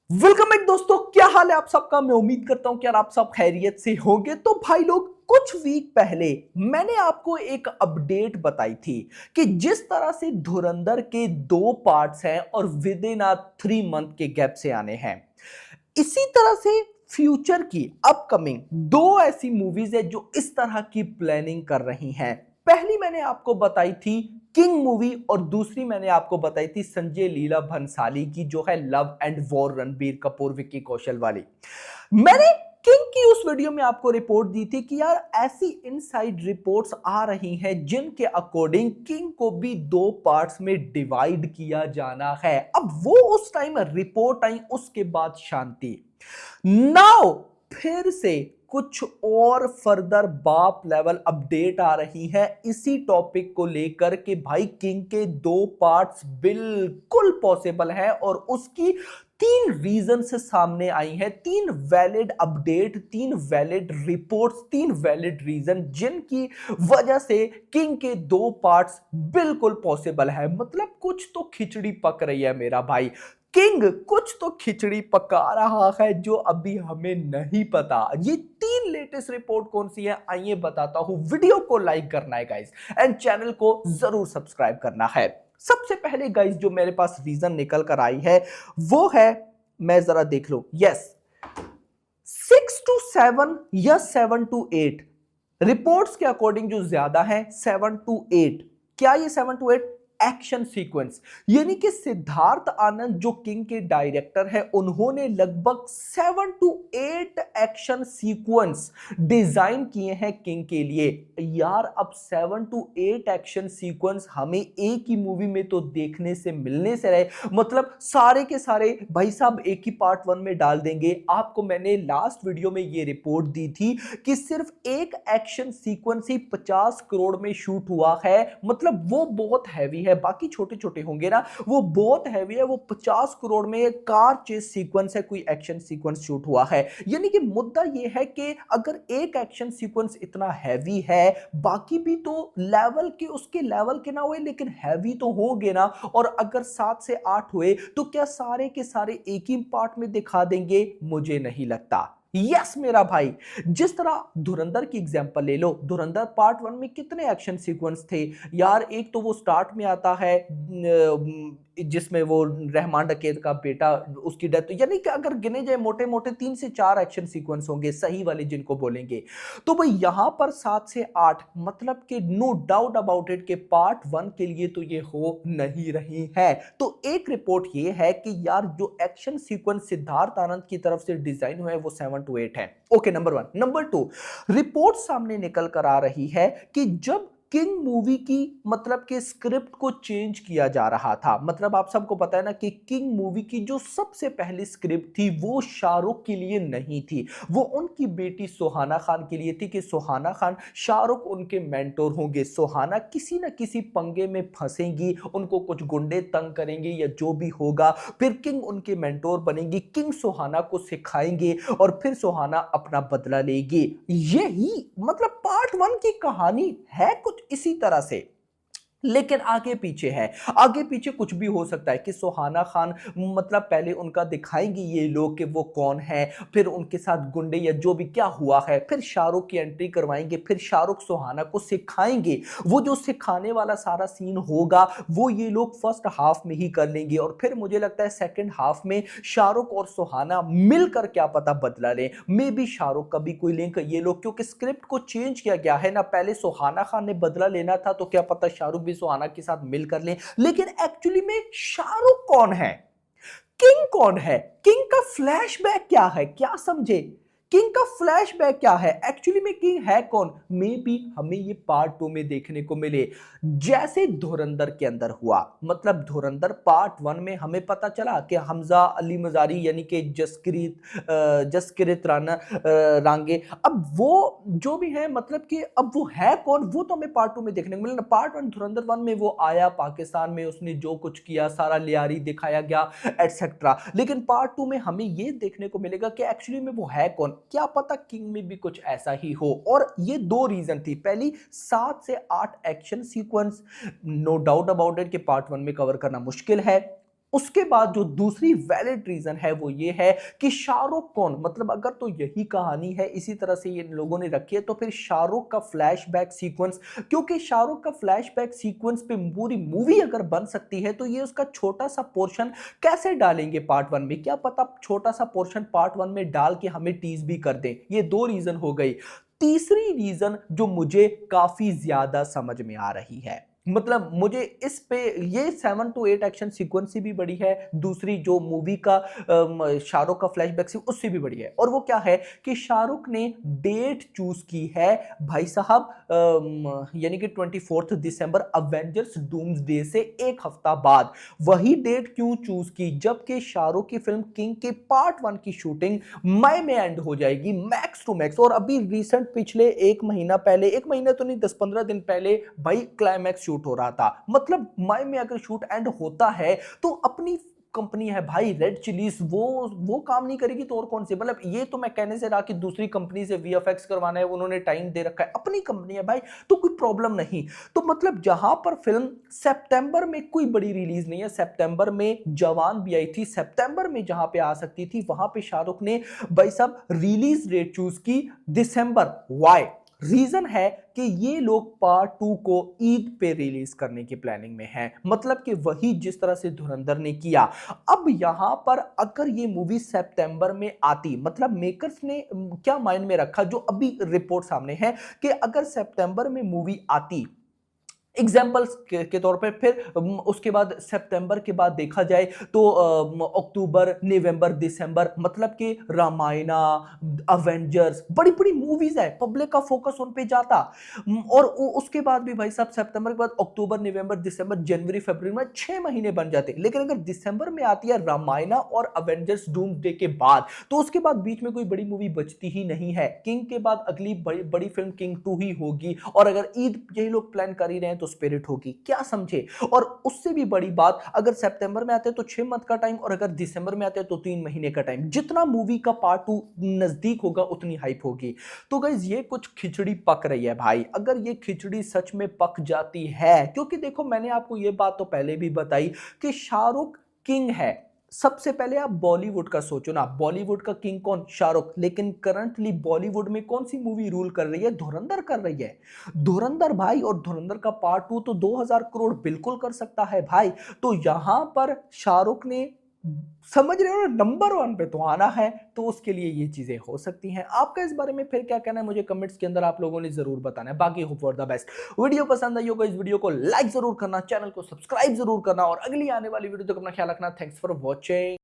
Welcome back दोस्तों, क्या हाल है आप सबका। मैं उम्मीद करता हूं कि यार आप सब खैरियत से होंगे। तो भाई लोग, कुछ वीक पहले मैंने आपको एक अपडेट बताई थी कि जिस तरह से धुरंधर के 2 पार्ट्स हैं और विद इन 3 मंथ के गैप से आने हैं, इसी तरह से फ्यूचर की अपकमिंग 2 ऐसी मूवीज है जो इस तरह की प्लानिंग कर रही हैं। पहली मैंने आपको बताई थी किंग मूवी और दूसरी मैंने आपको बताई थी संजय लीला भंसाली की, जो है love and war, Ranbir Kapoor Vicky Kaushal वाली। मैंने किंग की उस वीडियो में आपको रिपोर्ट दी थी कि यार ऐसी इनसाइड रिपोर्ट्स आ रही हैं जिनके अकॉर्डिंग किंग को भी 2 पार्ट्स में डिवाइड किया जाना है। अब वो उस टाइम रिपोर्ट आई, उसके बाद शांति। नाउ फिर से कुछ और फर्दर बाप लेवल अपडेट आ रही है इसी टॉपिक को लेकर के भाई किंग के 2 पार्ट्स बिल्कुल पॉसिबल है, और उसकी 3 रीजन से सामने आई है। 3 valid update, 3 valid reports, 3 valid reason जिनकी वजह से किंग के 2 पार्ट्स बिल्कुल पॉसिबल है। मतलब कुछ तो खिचड़ी पक रही है मेरा भाई। किंग कुछ तो खिचड़ी पका रहा है जो अभी हमें नहीं पता। ये 3 लेटेस्ट रिपोर्ट कौन सी है आइए बताता हूं। वीडियो को लाइक करना है गाइस, एंड चैनल को जरूर सब्सक्राइब करना है। सबसे पहले गाइस जो मेरे पास रीजन निकल कर आई है वो है, मैं जरा देख लो, यस, 6 to 7 या 7 to 8 रिपोर्ट्स के अकॉर्डिंग जो ज्यादा है 7 to 8। क्या ये 7 to 8 एक्शन सीक्वेंस, यानी कि सिद्धार्थ आनंद जो किंग के डायरेक्टर है उन्होंने लगभग 7 to 8 एक्शन सीक्वेंस डिजाइन किए हैं किंग के लिए। यार अब 7 to 8 एक्शन सीक्वेंस हमें एक ही मूवी में तो देखने से मिलने से रहे, मतलब सारे के सारे भाई साहब एक ही पार्ट 1 में डाल देंगे। आपको मैंने लास्ट वीडियो में ये रिपोर्ट दी थी कि सिर्फ एक एक्शन सीक्वेंस ही 50 करोड़ में शूट हुआ है, मतलब वो बहुत हैवी है। बाकी छोटे छोटे होंगे ना, वो बहुत हैवी है। वो 50 करोड़ में कार चेस सीक्वेंस है, कोई एक्शन सीक्वेंस शूट हुआ है। यानी कि मुद्दा ये है कि अगर एक एक्शन सीक्वेंस इतना हैवी है, बाकी भी तो लेवल के उसके लेवल के ना हुए लेकिन हैवी तो होंगे ना। और अगर 7 से 8 हुए तो क्या सारे के सारे एक ही पार्ट में दिखा देंगे? मुझे नहीं लगता। यस मेरा भाई, जिस तरह धुरंधर की एग्जांपल ले लो, धुरंधर पार्ट 1 में कितने एक्शन सीक्वेंस थे यार। एक तो वो स्टार्ट में आता है जिसमें वो रहमान डकैत का बेटा, उसकी डेथ, यानी कि अगर गिने जाए मोटे मोटे 3 से 4 एक्शन सीक्वेंस होंगे सही वाले जिनको बोलेंगे। तो भाई यहां पर 7 से 8, मतलब कि नो डाउट अबाउट इट के पार्ट 1 के लिए तो ये हो नहीं रही है। तो एक रिपोर्ट ये है कि यार जो एक्शन सीक्वेंस सिद्धार्थ आनंद की तरफ से डिजाइन हुए वो 7 to 8 है। Okay, number 1। नंबर 2, रिपोर्ट सामने निकल कर आ रही है कि जब किंग मूवी की मतलब के स्क्रिप्ट को चेंज किया जा रहा था, मतलब आप सबको पता है ना कि किंग मूवी की जो सबसे पहली स्क्रिप्ट थी वो शाहरुख के लिए नहीं थी, वो उनकी बेटी सुहाना खान के लिए थी कि सुहाना खान, शाहरुख उनके मेंटोर होंगे। सुहाना किसी ना किसी पंगे में फंसेंगी, उनको कुछ गुंडे तंग करेंगे या जो भी होगा, फिर किंग उनके मेंटोर बनेंगी, किंग सुहाना को सिखाएंगे और फिर सुहाना अपना बदला लेगी। यही मतलब पार्ट 1 की कहानी है कुछ इसी तरह से। लेकिन आगे पीछे है, आगे पीछे कुछ भी हो सकता है कि सुहाना खान, मतलब पहले उनका दिखाएंगे ये लोग कि वो कौन है, फिर उनके साथ गुंडे या जो भी क्या हुआ है, फिर शाहरुख की एंट्री करवाएंगे, फिर शाहरुख सुहाना को सिखाएंगे। वो जो सिखाने वाला सारा सीन होगा वो ये लोग फर्स्ट हाफ में ही कर लेंगे, और फिर मुझे लगता है सेकंड हाफ में शाहरुख और सुहाना मिलकर क्या पता बदला लें। मे बी शाहरुख का भी कोई लिंक ये लोग, क्योंकि स्क्रिप्ट को चेंज किया गया है ना, पहले सुहाना खान ने बदला लेना था तो क्या पता शाहरुख भी सुहाना के साथ मिलकर ले। लेकिन एक्चुअली में शाहरुख कौन है, किंग कौन है, किंग का फ्लैशबैक क्या है, क्या समझे? किंग का फ्लैशबैक क्या है, एक्चुअली में किंग है कौन? मे बी हमें ये पार्ट 2 में देखने को मिले, जैसे धुरंधर के अंदर हुआ। मतलब धुरंधर पार्ट 1 में हमें पता चला कि हमजा अली मजारी यानी कि जसकिरत राना रांगे, अब वो जो भी है, मतलब कि अब वो है कौन, वो तो हमें पार्ट 2 में देखने को मिला। पार्ट 1 धुरंधर 1 में वो आया पाकिस्तान में, उसने जो कुछ किया सारा लियारी दिखाया गया एटसेट्रा। लेकिन पार्ट 2 में हमें ये देखने को मिलेगा कि एक्चुअली में वो है कौन। क्या पता किंग में भी कुछ ऐसा ही हो। और ये 2 रीजन थी, पहली 7 से 8 action sequence, no doubt about it कि पार्ट 1 में कवर करना मुश्किल है। उसके बाद जो दूसरी वैलिड रीजन है वो ये है कि शाहरुख कौन, मतलब अगर तो यही कहानी है, इसी तरह से ये लोगों ने रखी है, तो फिर शाहरुख का फ्लैशबैक सीक्वेंस, क्योंकि शाहरुख का फ्लैशबैक सीक्वेंस पे पूरी मूवी अगर बन सकती है तो ये उसका छोटा सा पोर्शन कैसे डालेंगे पार्ट वन में, क्या पता छोटा सा पोर्शन पार्ट वन में डाल के हमें टीज भी कर दें। ये दो रीजन हो गई। तीसरी रीजन जो मुझे काफी ज्यादा समझ में आ रही है, मतलब मुझे इस पे, ये 7 to 8 एक्शन सीक्वेंस से भी बड़ी है, दूसरी जो मूवी का शाहरुख का फ्लैशबैक से उससे भी बड़ी है, और वो क्या है कि शाहरुख ने डेट चूज की है भाई साहब, यानी कि 24 दिसंबर अवेंजर्स डूम्सडे से एक हफ्ता बाद। वही डेट क्यों चूज की, जबकि शाहरुख की फिल्म किंग के पार्ट वन की शूटिंग मई में एंड हो जाएगी मैक्स टू मैक्स, और अभी रिसेंट पिछले एक महीना पहले, एक महीना तो नहीं 10-15 दिन पहले भाई क्लाइमैक्स शूट हो रहा था। मतलब मई में अगर शूट एंड होता है तो अपनी कंपनी है भाई रेड चिलीज, वो काम नहीं करेगी तो और कौन सी, मतलब ये तो मैं कहने से रहा कि दूसरी कंपनी से वीएफएक्स करवाना है, उन्होंने टाइम दे रखा है, अपनी कंपनी है भाई तो कोई प्रॉब्लम नहीं। तो मतलब जहां पर फिल्म सितंबर में कोई बड़ी रिलीज नहीं है, सितंबर में जवान भी आई थी, सितंबर में जहां पे आ सकती थी वहां पे शाहरुख ने भाई साहब रिलीज डेट चूज की दिसंबर। वाई, रीजन है कि ये लोग पार्ट टू को ईद पे रिलीज करने की प्लानिंग में हैं, मतलब कि वही जिस तरह से धुरंधर ने किया। अब यहां पर अगर ये मूवी सितंबर में आती, मतलब मेकर्स ने क्या माइंड में रखा, जो अभी रिपोर्ट सामने है कि अगर सितंबर में मूवी आती एग्जाम्पल्स के तौर पे, फिर उसके बाद सितंबर के बाद देखा जाए तो अक्टूबर नवंबर दिसंबर, मतलब कि रामायणा, अवेंजर्स, बड़ी बड़ी मूवीज है, पब्लिक का फोकस उन पे जाता। और उसके बाद भी भाई साहब सितंबर के बाद अक्टूबर नवंबर दिसंबर जनवरी फरवरी में 6 महीने बन जाते। लेकिन अगर दिसंबर में आती है रामायणा और अवेंजर्स डूम्सडे के बाद, तो उसके बाद बीच में कोई बड़ी मूवी बचती ही नहीं है। किंग के बाद अगली बड़ी बड़ी फिल्म किंग 2 ही होगी, और अगर ईद यही लोग प्लान कर ही रहे हैं तो स्पिरिट होगी, क्या समझे। और उससे भी बड़ी बात, अगर सितंबर में आते हैं तो 6 मंथ का टाइम, और अगर दिसंबर में आते हैं तो 3 महीने का टाइम। जितना मूवी का पार्ट 2 नजदीक होगा उतनी हाइप होगी। तो गाइज ये कुछ खिचड़ी पक रही है भाई, अगर ये खिचड़ी सच में पक जाती है, क्योंकि देखो मैंने आपको ये बात तो पहले भी बताई कि शाहरुख किंग है। सबसे पहले आप बॉलीवुड का सोचो ना, बॉलीवुड का किंग कौन, शाहरुख, लेकिन करंटली बॉलीवुड में कौन सी मूवी रूल कर रही है, धुरंधर कर रही है। धुरंधर भाई, और धुरंधर का पार्ट 2 तो 2000 करोड़ बिल्कुल कर सकता है भाई। तो यहां पर शाहरुख ने, समझ रहे हो ना, नंबर वन पे तो आना है, तो उसके लिए ये चीजें हो सकती हैं। आपका इस बारे में फिर क्या कहना है मुझे कमेंट्स के अंदर आप लोगों ने जरूर बताना है। बाकी hope for the best. Video पसंद आई होगा, इस वीडियो को लाइक जरूर करना, चैनल को सब्सक्राइब जरूर करना, और अगली आने वाली वीडियो तक अपना ख्याल रखना। Thanks for watching.